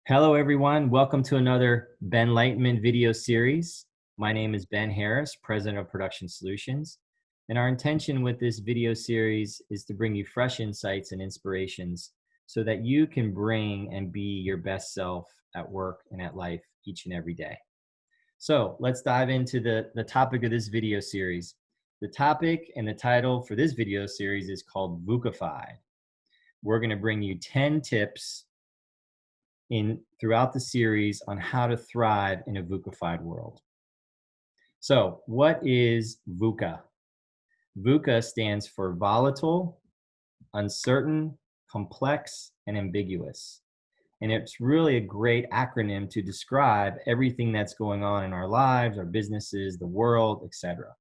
Hello, everyone. Welcome to another BenLightenment video series. My name is Ben Harris, President of Production Solutions. And our intention with this video series is to bring you fresh insights and inspirations so that you can bring and be your best self at work and at life each and every day. So let's dive into the topic of this video series. The topic and the title for this video series is called VUCAFIED. We're going to bring you 10 tips throughout the series on how to thrive in a VUCAFIED world. So what is VUCA? VUCA stands for volatile, uncertain, complex, and ambiguous. And it's really a great acronym to describe everything that's going on in our lives, our businesses, the world, etc.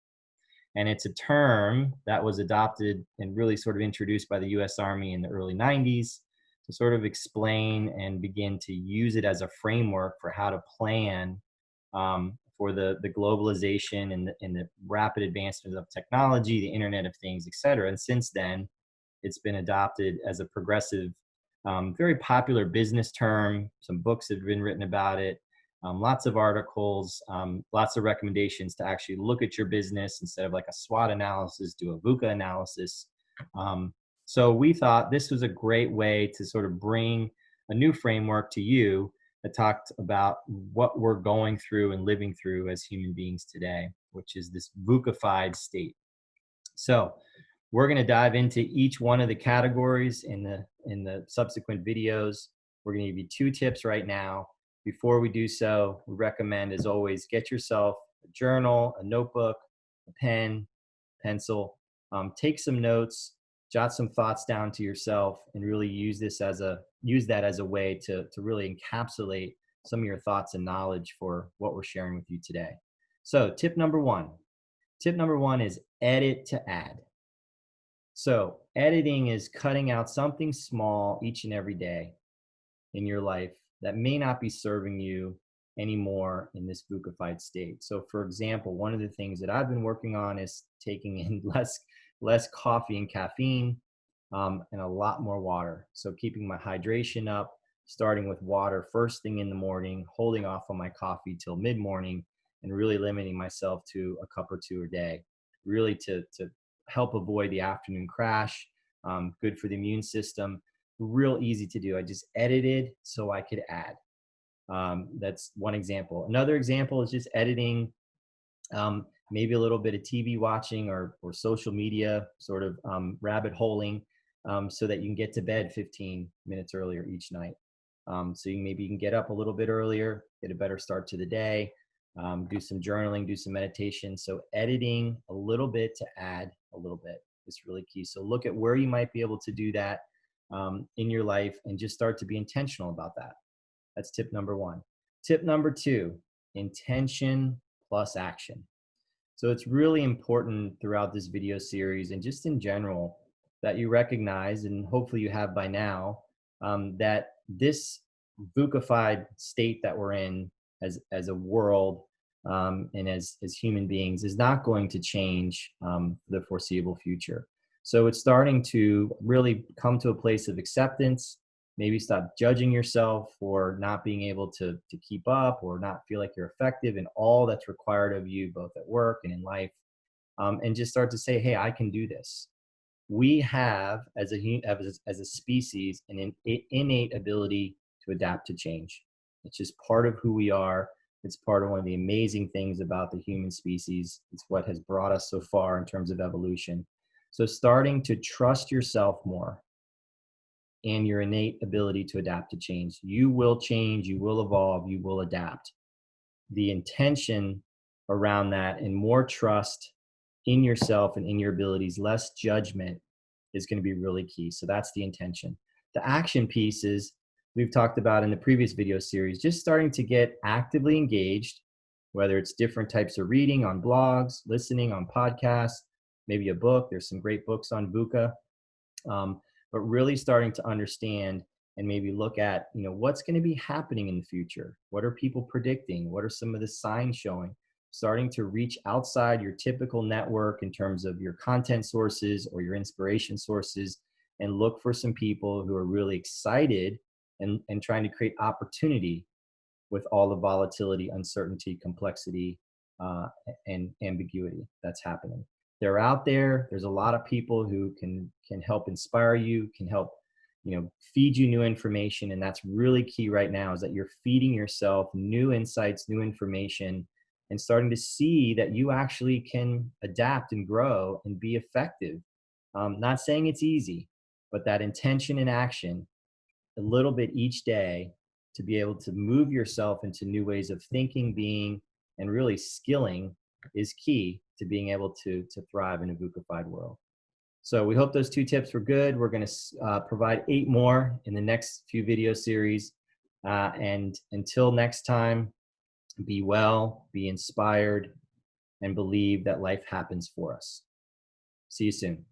And it's a term that was adopted and really sort of introduced by the US Army in the early 90s to sort of explain and begin to use it as a framework for how to plan for the globalization and the rapid advancement of technology, the Internet of Things, et cetera. And since then, it's been adopted as a progressive, very popular business term. Some books have been written about it, lots of articles, lots of recommendations to actually look at your business instead of like a SWOT analysis, do a VUCA analysis. So we thought this was a great way to sort of bring a new framework to you that talked about what we're going through and living through as human beings today, which is this VUCAFIED state. So we're going to dive into each one of the categories in the subsequent videos. We're going to give you 2 tips right now. Before we do so, we recommend, as always, get yourself a journal, a notebook, a pen, pencil, take some notes, jot some thoughts down to yourself, and really use that as a way to really encapsulate some of your thoughts and knowledge for what we're sharing with you today. So tip number one is edit to add. So editing is cutting out something small each and every day in your life that may not be serving you anymore in this VUCAFIED state. So for example, one of the things that I've been working on is taking in less coffee and caffeine, and a lot more water. So keeping my hydration up, starting with water first thing in the morning, holding off on my coffee till mid-morning, and really limiting myself to a cup or 2 a day, really to help avoid the afternoon crash. Good for the immune system. Real easy to do. I just edited so I could add. That's one example. Another example is just editing maybe a little bit of TV watching or social media sort of rabbit holing, so that you can get to bed 15 minutes earlier each night. So maybe you can get up a little bit earlier, get a better start to the day, do some journaling, do some meditation. So editing a little bit to add a little bit is really key. So look at where you might be able to do that in your life and just start to be intentional about that. That's tip number 1. Tip number 2, intention plus action. So it's really important throughout this video series and just in general that you recognize, and hopefully you have by now, that this VUCAFIED state that we're in as a world and as human beings is not going to change for the foreseeable future. So it's starting to really come to a place of acceptance. Maybe stop judging yourself for not being able to keep up or not feel like you're effective in all that's required of you, both at work and in life, and just start to say, hey, I can do this. We have, as a species, an innate ability to adapt to change. It's just part of who we are. It's part of one of the amazing things about the human species. It's what has brought us so far in terms of evolution. So starting to trust yourself more and your innate ability to adapt to change. You will change, you will evolve, you will adapt. The intention around that and more trust in yourself and in your abilities, less judgment, is going to be really key. So that's the intention. The action piece is, we've talked about in the previous video series, just starting to get actively engaged, whether it's different types of reading on blogs, listening on podcasts, maybe a book. There's some great books on VUCA. But really starting to understand and maybe look at, what's going to be happening in the future. What are people predicting? What are some of the signs showing? Starting to reach outside your typical network in terms of your content sources or your inspiration sources and look for some people who are really excited and trying to create opportunity with all the volatility, uncertainty, complexity, and ambiguity that's happening. They're out there. There's a lot of people who can help inspire you, can help, feed you new information, and that's really key right now. Is that you're feeding yourself new insights, new information, and starting to see that you actually can adapt and grow and be effective. Not saying it's easy, but that intention and action, a little bit each day, to be able to move yourself into new ways of thinking, being, and really skilling is key to being able to thrive in a VUCAfied world. So we hope those 2 tips were good. We're going to provide 8 more in the next few video series. And until next time, be well, be inspired, and believe that life happens for us. See you soon.